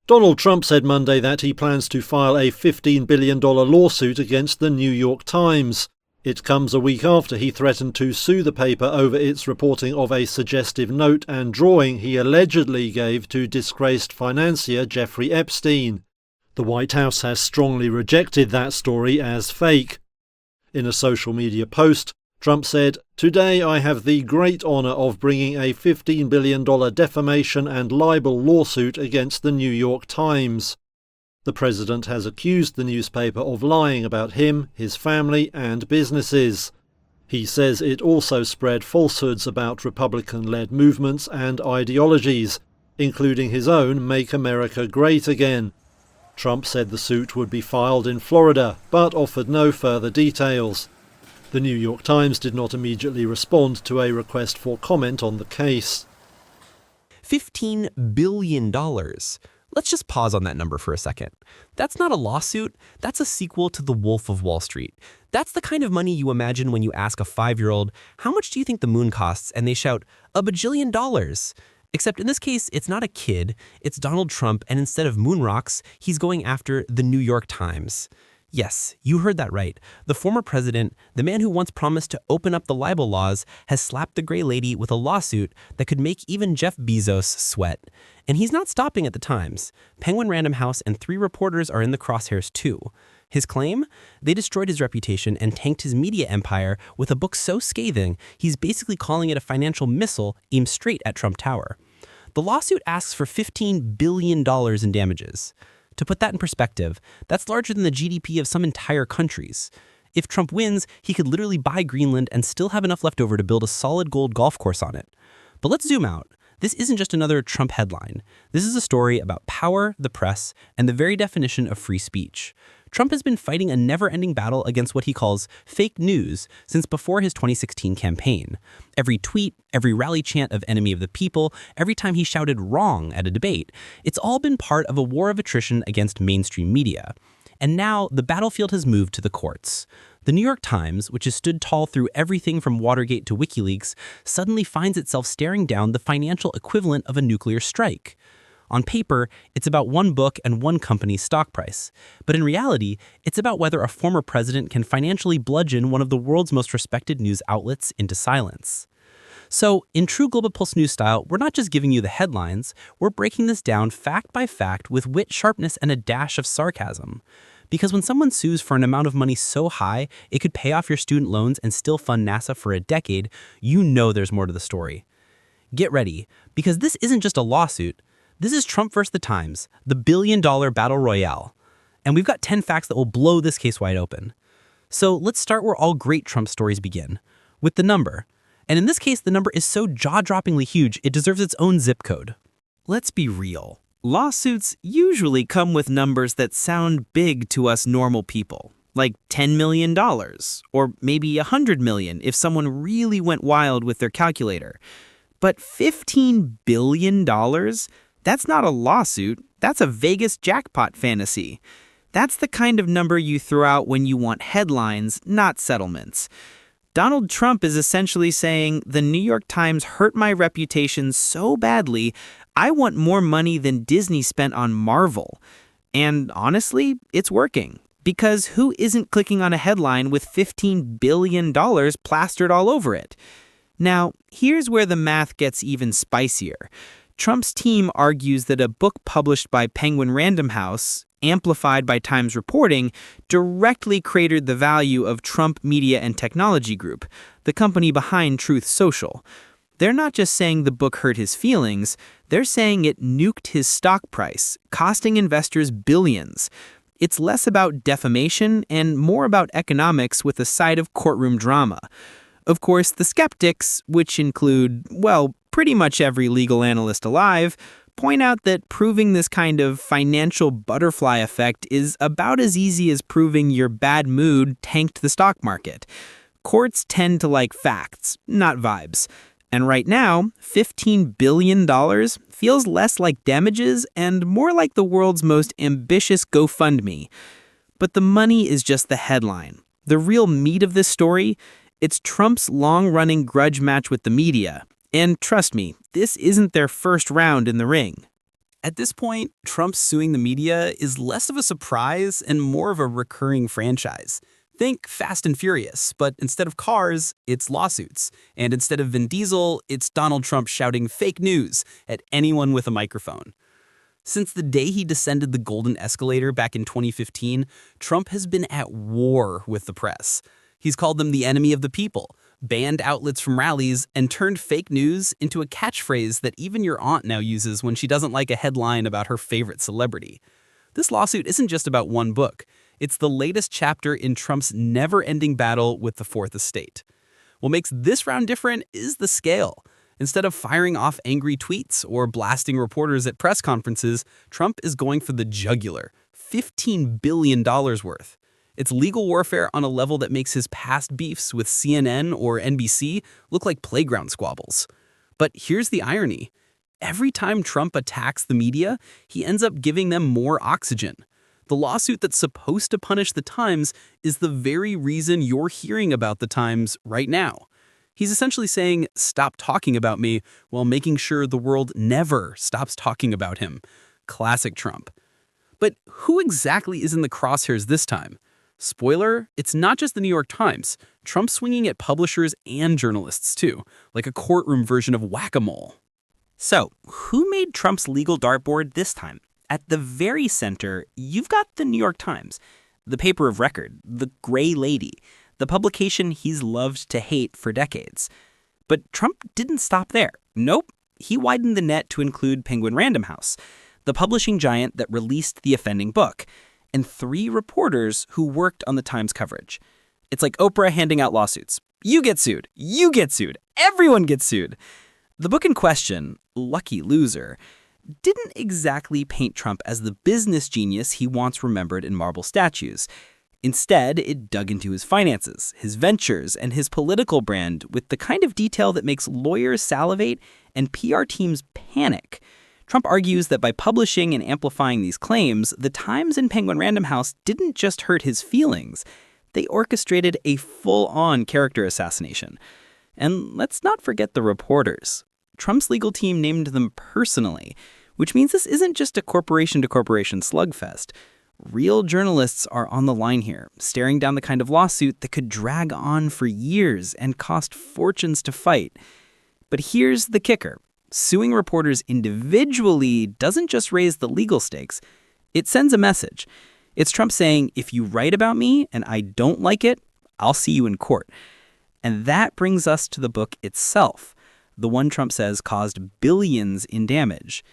Donald Trump said Monday that he plans to file a $15 billion lawsuit against the New York Times. It comes a week after he threatened to sue the paper over its reporting of a suggestive note and drawing he allegedly gave to disgraced financier Jeffrey Epstein. The White House has strongly rejected that story as fake. In a social media post, Trump said, "Today I have the great honor of bringing a $15 billion defamation and libel lawsuit against the New York Times." The president has accused the newspaper of lying about him, his family, and businesses. He says it also spread falsehoods about Republican-led movements and ideologies, including his own Make America Great Again. Trump said the suit would be filed in Florida, but offered no further details. The New York Times did not immediately respond to a request for comment on the case. $15 billion. Let's just pause on that number for a second. That's not a lawsuit, that's a sequel to The Wolf of Wall Street. That's the kind of money you imagine when you ask a 5-year-old, "How much do you think the moon costs?" and they shout, "$1 bajillion." Except in this case, it's not a kid, it's Donald Trump, and instead of moon rocks, he's going after the New York Times. Yes, you heard that right. The former president, the man who once promised to open up the libel laws, has slapped the Gray Lady with a lawsuit that could make even Jeff Bezos sweat. And he's not stopping at the Times. Penguin Random House and 3 reporters are in the crosshairs too. His claim? They destroyed his reputation and tanked his media empire with a book so scathing, he's basically calling it a financial missile aimed straight at Trump Tower. The lawsuit asks for $15 billion in damages. To put that in perspective, that's larger than the GDP of some entire countries. If Trump wins, he could literally buy Greenland and still have enough left over to build a solid gold golf course on it. But let's zoom out. This isn't just another Trump headline. This is a story about power, the press, and the very definition of free speech. Trump has been fighting a never-ending battle against what he calls fake news since before his 2016 campaign. Every tweet, every rally chant of enemy of the people, every time he shouted wrong at a debate, it's all been part of a war of attrition against mainstream media. And now the battlefield has moved to the courts. The New York Times, which has stood tall through everything from Watergate to WikiLeaks, suddenly finds itself staring down the financial equivalent of a nuclear strike. On paper, it's about one book and one company's stock price. But in reality, it's about whether a former president can financially bludgeon one of the world's most respected news outlets into silence. So, in true Global Pulse News style, we're not just giving you the headlines, we're breaking this down fact by fact with wit, sharpness, and a dash of sarcasm. Because when someone sues for an amount of money so high, it could pay off your student loans and still fund NASA for a decade, you know there's more to the story. Get ready, because this isn't just a lawsuit. This is Trump vs. the Times, the billion-dollar battle royale. And we've got 10 facts that will blow this case wide open. So let's start where all great Trump stories begin, with the number. And in this case, the number is so jaw-droppingly huge, it deserves its own zip code. Let's be real. Lawsuits usually come with numbers that sound big to us normal people, like $10 million, or maybe $100 million if someone really went wild with their calculator. But $15 billion? That's not a lawsuit, that's a Vegas jackpot fantasy. That's the kind of number you throw out when you want headlines, not settlements. Donald Trump is essentially saying, the New York Times hurt my reputation so badly, I want more money than Disney spent on Marvel. And honestly, it's working. Because who isn't clicking on a headline with $15 billion plastered all over it? Now, here's where the math gets even spicier. Trump's team argues that a book published by Penguin Random House, amplified by Times reporting, directly cratered the value of Trump Media and Technology Group, the company behind Truth Social. They're not just saying the book hurt his feelings, they're saying it nuked his stock price, costing investors billions. It's less about defamation and more about economics with a side of courtroom drama. Of course, the skeptics, which include, well, pretty much every legal analyst alive, point out that proving this kind of financial butterfly effect is about as easy as proving your bad mood tanked the stock market. Courts tend to like facts, not vibes. And right now, $15 billion feels less like damages and more like the world's most ambitious GoFundMe. But the money is just the headline. The real meat of this story, it's Trump's long-running grudge match with the media. And trust me, this isn't their first round in the ring. At this point, Trump suing the media is less of a surprise and more of a recurring franchise. Think Fast and Furious, but instead of cars, it's lawsuits. And instead of Vin Diesel, it's Donald Trump shouting fake news at anyone with a microphone. Since the day he descended the golden escalator back in 2015, Trump has been at war with the press. He's called them the enemy of the people, banned outlets from rallies, and turned fake news into a catchphrase that even your aunt now uses when she doesn't like a headline about her favorite celebrity. This lawsuit isn't just about one book. It's the latest chapter in Trump's never-ending battle with the Fourth Estate. What makes this round different is the scale. Instead of firing off angry tweets or blasting reporters at press conferences, Trump is going for the jugular, $15 billion worth. It's legal warfare on a level that makes his past beefs with CNN or NBC look like playground squabbles. But here's the irony. Every time Trump attacks the media, he ends up giving them more oxygen. The lawsuit that's supposed to punish the Times is the very reason you're hearing about the Times right now. He's essentially saying, stop talking about me, while making sure the world never stops talking about him. Classic Trump. But who exactly is in the crosshairs this time? Spoiler, it's not just the New York Times. Trump's swinging at publishers and journalists too, like a courtroom version of whack-a-mole. So, who made Trump's legal dartboard this time? At the very center, you've got the New York Times, the paper of record, the Gray Lady, the publication he's loved to hate for decades. But Trump didn't stop there. Nope, he widened the net to include Penguin Random House, the publishing giant that released the offending book, and 3 reporters who worked on the Times coverage. It's like Oprah handing out lawsuits. You get sued, everyone gets sued. The book in question, Lucky Loser, didn't exactly paint Trump as the business genius he wants remembered in marble statues. Instead, it dug into his finances, his ventures, and his political brand with the kind of detail that makes lawyers salivate and PR teams panic. Trump argues that by publishing and amplifying these claims, the Times and Penguin Random House didn't just hurt his feelings. They orchestrated a full-on character assassination. And let's not forget the reporters. Trump's legal team named them personally, which means this isn't just a corporation-to-corporation slugfest. Real journalists are on the line here, staring down the kind of lawsuit that could drag on for years and cost fortunes to fight. But here's the kicker. Suing reporters individually doesn't just raise the legal stakes. It sends a message. It's Trump saying, if you write about me and I don't like it, I'll see you in court. And that brings us to the book itself, the one Trump says caused billions in damage.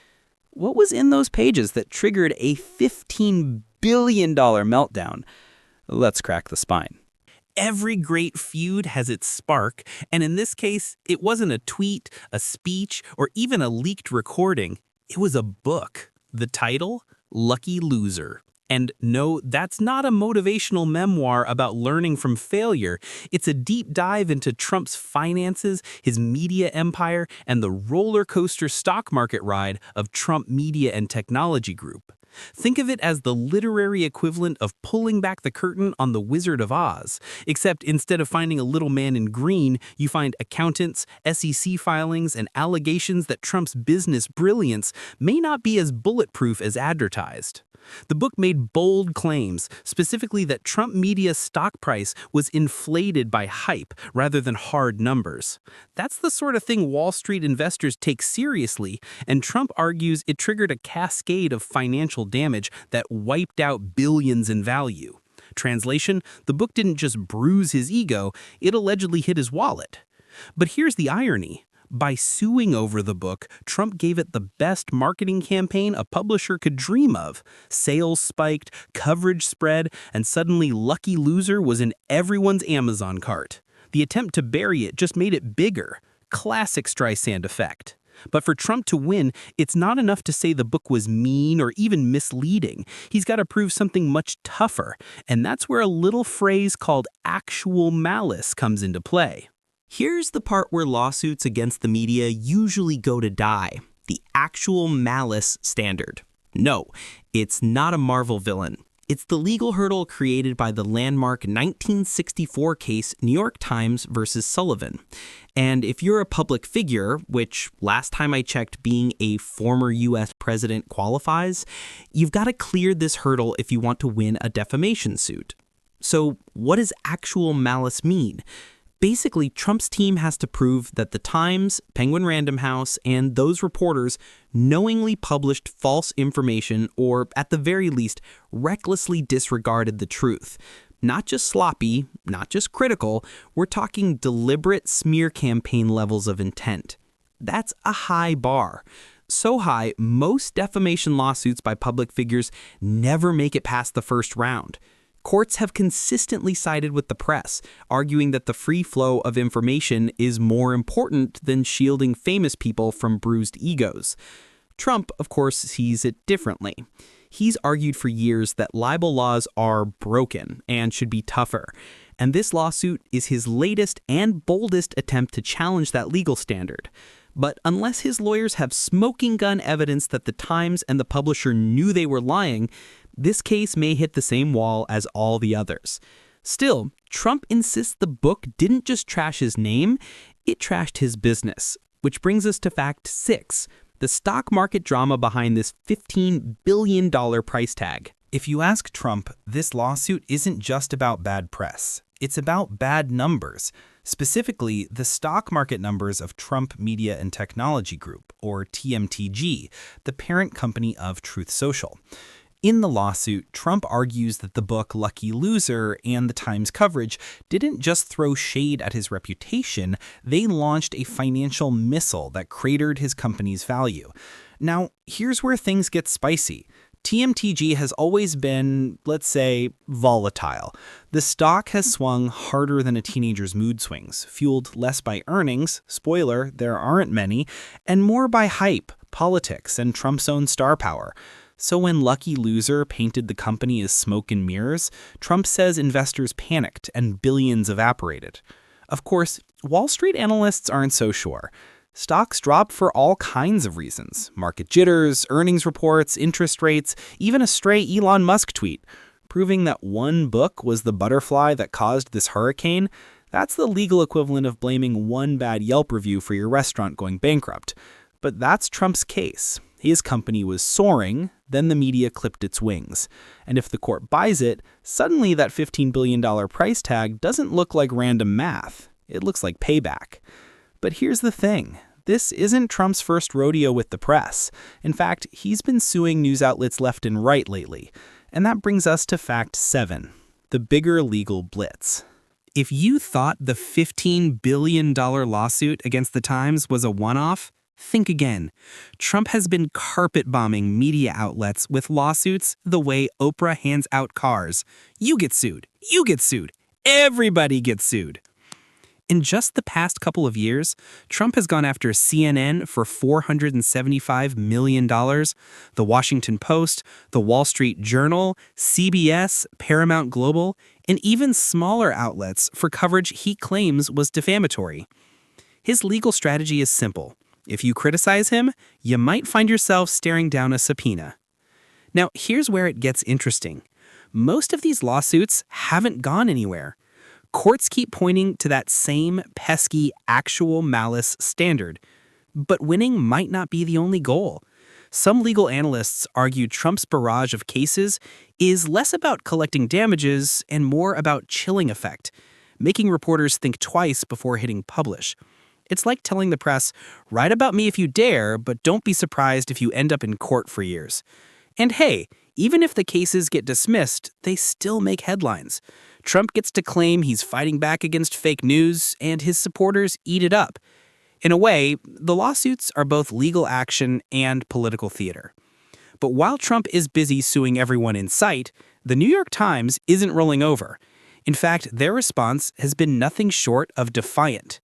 What was in those pages that triggered a $15 billion meltdown? Let's crack the spine. Every great feud has its spark, and in this case, it wasn't a tweet, a speech, or even a leaked recording. It was a book. The title? Lucky Loser. And no, that's not a motivational memoir about learning from failure. It's a deep dive into Trump's finances, his media empire, and the roller coaster stock market ride of Trump Media and Technology Group. Think of it as the literary equivalent of pulling back the curtain on The Wizard of Oz, except instead of finding a little man in green, you find accountants, SEC filings, and allegations that Trump's business brilliance may not be as bulletproof as advertised. The book made bold claims, specifically that Trump Media's stock price was inflated by hype rather than hard numbers. That's the sort of thing Wall Street investors take seriously, and Trump argues it triggered a cascade of financial damage that wiped out billions in value. Translation, the book didn't just bruise his ego, it allegedly hit his wallet. But here's the irony. By suing over the book, Trump gave it the best marketing campaign a publisher could dream of. Sales spiked, coverage spread, and suddenly Lucky Loser was in everyone's Amazon cart. The attempt to bury it just made it bigger. Classic Streisand effect. But for Trump to win, it's not enough to say the book was mean or even misleading. He's got to prove something much tougher, and that's where a little phrase called actual malice comes into play. Here's the part where lawsuits against the media usually go to die, the actual malice standard. No, it's not a Marvel villain. It's the legal hurdle created by the landmark 1964 case New York Times versus Sullivan. And if you're a public figure, which last time I checked being a former U.S. president qualifies, you've got to clear this hurdle if you want to win a defamation suit. So what does actual malice mean? Basically, Trump's team has to prove that the Times, Penguin Random House, and those reporters knowingly published false information or, at the very least, recklessly disregarded the truth. Not just sloppy, not just critical, we're talking deliberate smear campaign levels of intent. That's a high bar. So high, most defamation lawsuits by public figures never make it past the first round. Courts have consistently sided with the press, arguing that the free flow of information is more important than shielding famous people from bruised egos. Trump, of course, sees it differently. He's argued for years that libel laws are broken and should be tougher, and this lawsuit is his latest and boldest attempt to challenge that legal standard. But unless his lawyers have smoking gun evidence that the Times and the publisher knew they were lying, this case may hit the same wall as all the others. Still, Trump insists the book didn't just trash his name, it trashed his business. Which brings us to fact 6, the stock market drama behind this $15 billion price tag. If you ask Trump, this lawsuit isn't just about bad press. It's about bad numbers, specifically the stock market numbers of Trump Media and Technology Group, or TMTG, the parent company of Truth Social. In the lawsuit, Trump argues that the book Lucky Loser and the Times coverage didn't just throw shade at his reputation, they launched a financial missile that cratered his company's value. Now, here's where things get spicy. TMTG has always been, let's say, volatile. The stock has swung harder than a teenager's mood swings, fueled less by earnings, spoiler, there aren't many, and more by hype, politics, and Trump's own star power. So when Lucky Loser painted the company as smoke and mirrors, Trump says investors panicked and billions evaporated. Of course, Wall Street analysts aren't so sure. Stocks dropped for all kinds of reasons. Market jitters, earnings reports, interest rates, even a stray Elon Musk tweet. Proving that one book was the butterfly that caused this hurricane, that's the legal equivalent of blaming one bad Yelp review for your restaurant going bankrupt. But that's Trump's case. His company was soaring, then the media clipped its wings. And if the court buys it, suddenly that $15 billion price tag doesn't look like random math. It looks like payback. But here's the thing. This isn't Trump's first rodeo with the press. In fact, he's been suing news outlets left and right lately. And that brings us to fact 7, the bigger legal blitz. If you thought the $15 billion lawsuit against the Times was a one-off, think again. Trump has been carpet bombing media outlets with lawsuits the way Oprah hands out cars. You get sued. You get sued. Everybody gets sued. In just the past couple of years, Trump has gone after CNN for $475 million, The Washington Post, The Wall Street Journal, CBS, Paramount Global, and even smaller outlets for coverage he claims was defamatory. His legal strategy is simple. If you criticize him, you might find yourself staring down a subpoena. Now, here's where it gets interesting. Most of these lawsuits haven't gone anywhere. Courts keep pointing to that same pesky actual malice standard. But winning might not be the only goal. Some legal analysts argue Trump's barrage of cases is less about collecting damages and more about chilling effect, making reporters think twice before hitting publish. It's like telling the press, write about me if you dare, but don't be surprised if you end up in court for years. And hey, even if the cases get dismissed, they still make headlines. Trump gets to claim he's fighting back against fake news, and his supporters eat it up. In a way, the lawsuits are both legal action and political theater. But while Trump is busy suing everyone in sight, the New York Times isn't rolling over. In fact, their response has been nothing short of defiant.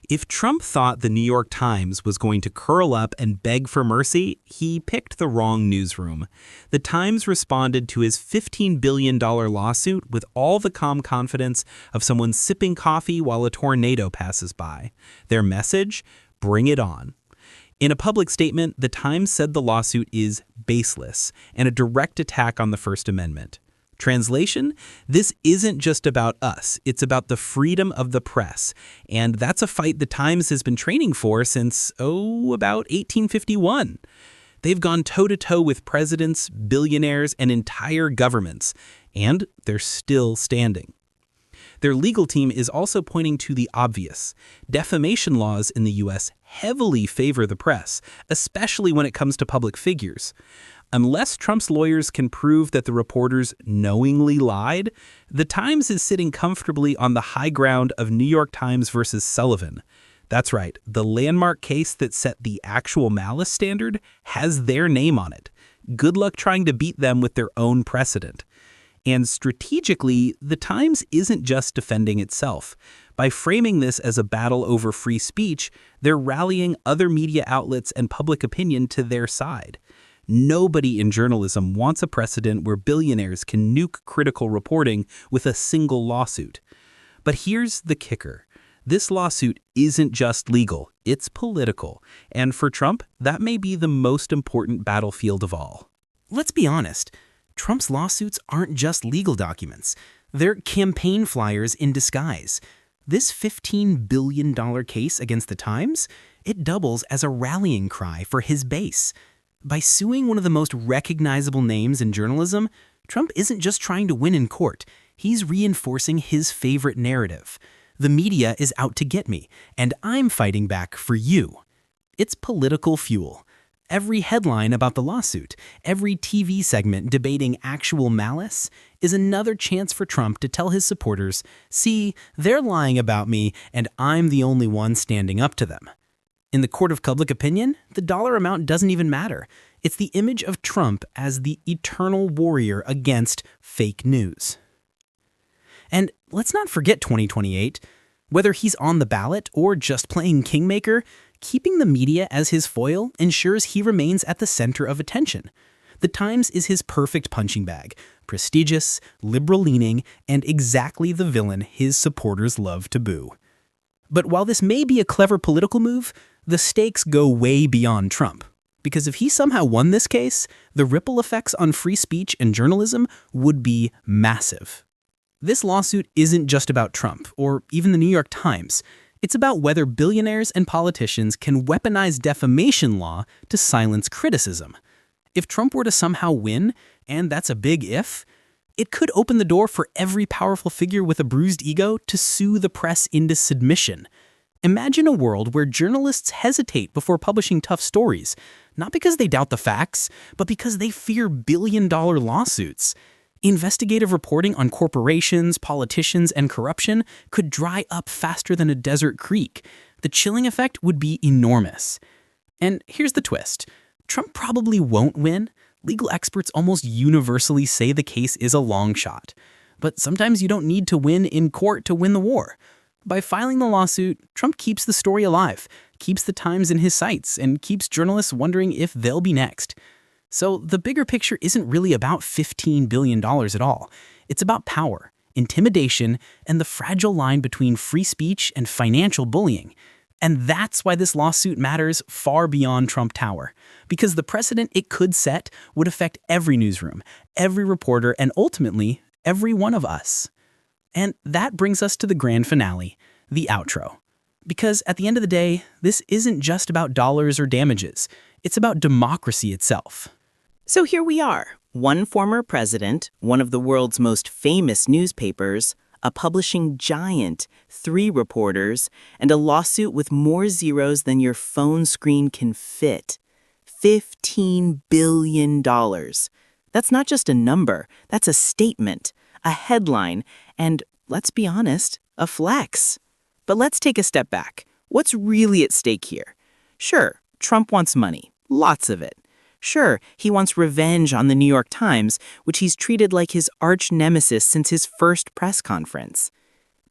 If Trump thought the New York Times was going to curl up and beg for mercy, he picked the wrong newsroom. The Times responded to his $15 billion lawsuit with all the calm confidence of someone sipping coffee while a tornado passes by. Their message? Bring it on. In a public statement, the Times said the lawsuit is baseless and a direct attack on the First Amendment. Translation, this isn't just about us, it's about the freedom of the press. And that's a fight the Times has been training for since, about 1851. They've gone toe-to-toe with presidents, billionaires, and entire governments, and they're still standing. Their legal team is also pointing to the obvious. Defamation laws in the U.S. heavily favor the press, especially when it comes to public figures. Unless Trump's lawyers can prove that the reporters knowingly lied, the Times is sitting comfortably on the high ground of New York Times versus Sullivan. That's right, the landmark case that set the actual malice standard has their name on it. Good luck trying to beat them with their own precedent. And strategically, the Times isn't just defending itself. By framing this as a battle over free speech, they're rallying other media outlets and public opinion to their side. Nobody in journalism wants a precedent where billionaires can nuke critical reporting with a single lawsuit. But here's the kicker. This lawsuit isn't just legal, it's political. And for Trump, that may be the most important battlefield of all. Let's be honest. Trump's lawsuits aren't just legal documents. They're campaign flyers in disguise. This $15 billion case against the Times, it doubles as a rallying cry for his base. By suing one of the most recognizable names in journalism, Trump isn't just trying to win in court. He's reinforcing his favorite narrative. The media is out to get me, and I'm fighting back for you. It's political fuel. Every headline about the lawsuit, every TV segment debating actual malice, is another chance for Trump to tell his supporters, see, they're lying about me, and I'm the only one standing up to them. In the court of public opinion, the dollar amount doesn't even matter. It's the image of Trump as the eternal warrior against fake news. And let's not forget 2028. Whether he's on the ballot or just playing kingmaker, keeping the media as his foil ensures he remains at the center of attention. The Times is his perfect punching bag, prestigious, liberal-leaning, and exactly the villain his supporters love to boo. But while this may be a clever political move, the stakes go way beyond Trump. Because if he somehow won this case, the ripple effects on free speech and journalism would be massive. This lawsuit isn't just about Trump, or even the New York Times. It's about whether billionaires and politicians can weaponize defamation law to silence criticism. If Trump were to somehow win, and that's a big if, it could open the door for every powerful figure with a bruised ego to sue the press into submission. Imagine a world where journalists hesitate before publishing tough stories, not because they doubt the facts, but because they fear billion-dollar lawsuits. Investigative reporting on corporations, politicians, and corruption could dry up faster than a desert creek. The chilling effect would be enormous. And here's the twist. Trump probably won't win. Legal experts almost universally say the case is a long shot. But sometimes you don't need to win in court to win the war. By filing the lawsuit, Trump keeps the story alive, keeps the Times in his sights, and keeps journalists wondering if they'll be next. So the bigger picture isn't really about $15 billion at all. It's about power, intimidation, and the fragile line between free speech and financial bullying. And that's why this lawsuit matters far beyond Trump Tower. Because the precedent it could set would affect every newsroom, every reporter, and ultimately, every one of us. And that brings us to the grand finale, the outro. Because at the end of the day, this isn't just about dollars or damages. It's about democracy itself. So here we are, one former president, one of the world's most famous newspapers, a publishing giant, 3 reporters, and a lawsuit with more zeros than your phone screen can fit. $15 billion. That's not just a number, that's a statement, a headline, and, let's be honest, a flex. But let's take a step back. What's really at stake here? Sure, Trump wants money, lots of it. Sure, he wants revenge on the New York Times, which he's treated like his arch nemesis since his first press conference.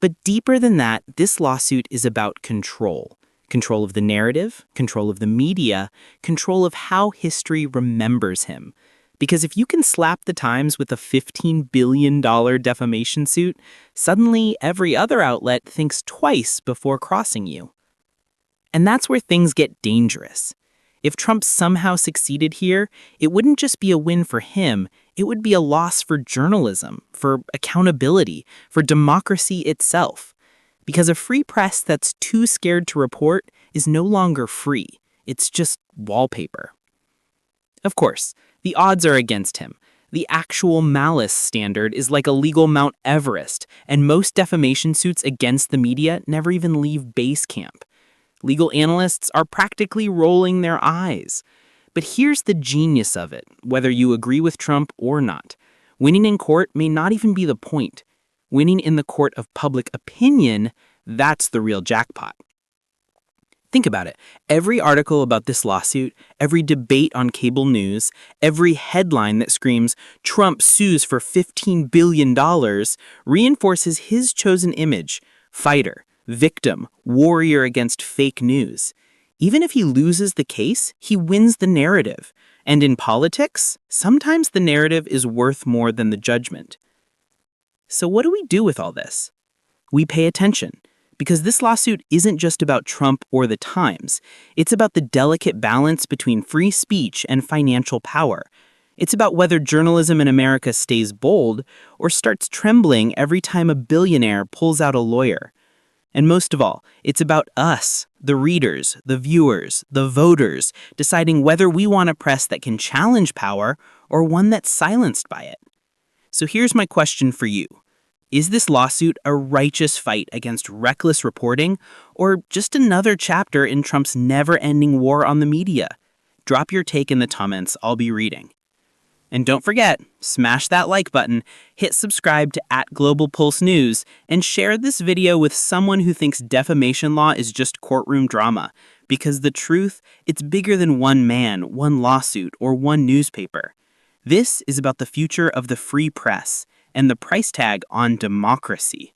But deeper than that, this lawsuit is about control. Control of the narrative, control of the media, control of how history remembers him. Because if you can slap the Times with a $15 billion defamation suit, suddenly every other outlet thinks twice before crossing you. And that's where things get dangerous. If Trump somehow succeeded here, it wouldn't just be a win for him, it would be a loss for journalism, for accountability, for democracy itself. Because a free press that's too scared to report is no longer free. It's just wallpaper. Of course, the odds are against him. The actual malice standard is like a legal Mount Everest, and most defamation suits against the media never even leave base camp. Legal analysts are practically rolling their eyes. But here's the genius of it, whether you agree with Trump or not. Winning in court may not even be the point. Winning in the court of public opinion, that's the real jackpot. Think about it. Every article about this lawsuit, every debate on cable news, every headline that screams, "Trump sues for $15 billion," reinforces his chosen image: fighter, victim, warrior against fake news. Even if he loses the case, he wins the narrative. And in politics, sometimes the narrative is worth more than the judgment. So what do we do with all this? We pay attention. Because this lawsuit isn't just about Trump or the Times. It's about the delicate balance between free speech and financial power. It's about whether journalism in America stays bold or starts trembling every time a billionaire pulls out a lawyer. And most of all, it's about us, the readers, the viewers, the voters, deciding whether we want a press that can challenge power or one that's silenced by it. So here's my question for you. Is this lawsuit a righteous fight against reckless reporting, or just another chapter in Trump's never-ending war on the media? Drop your take in the comments. I'll be reading. And don't forget, smash that like button, hit subscribe to @GlobalPulse News, and share this video with someone who thinks defamation law is just courtroom drama. Because the truth, it's bigger than one man, one lawsuit, or one newspaper. This is about the future of the free press and the price tag on democracy.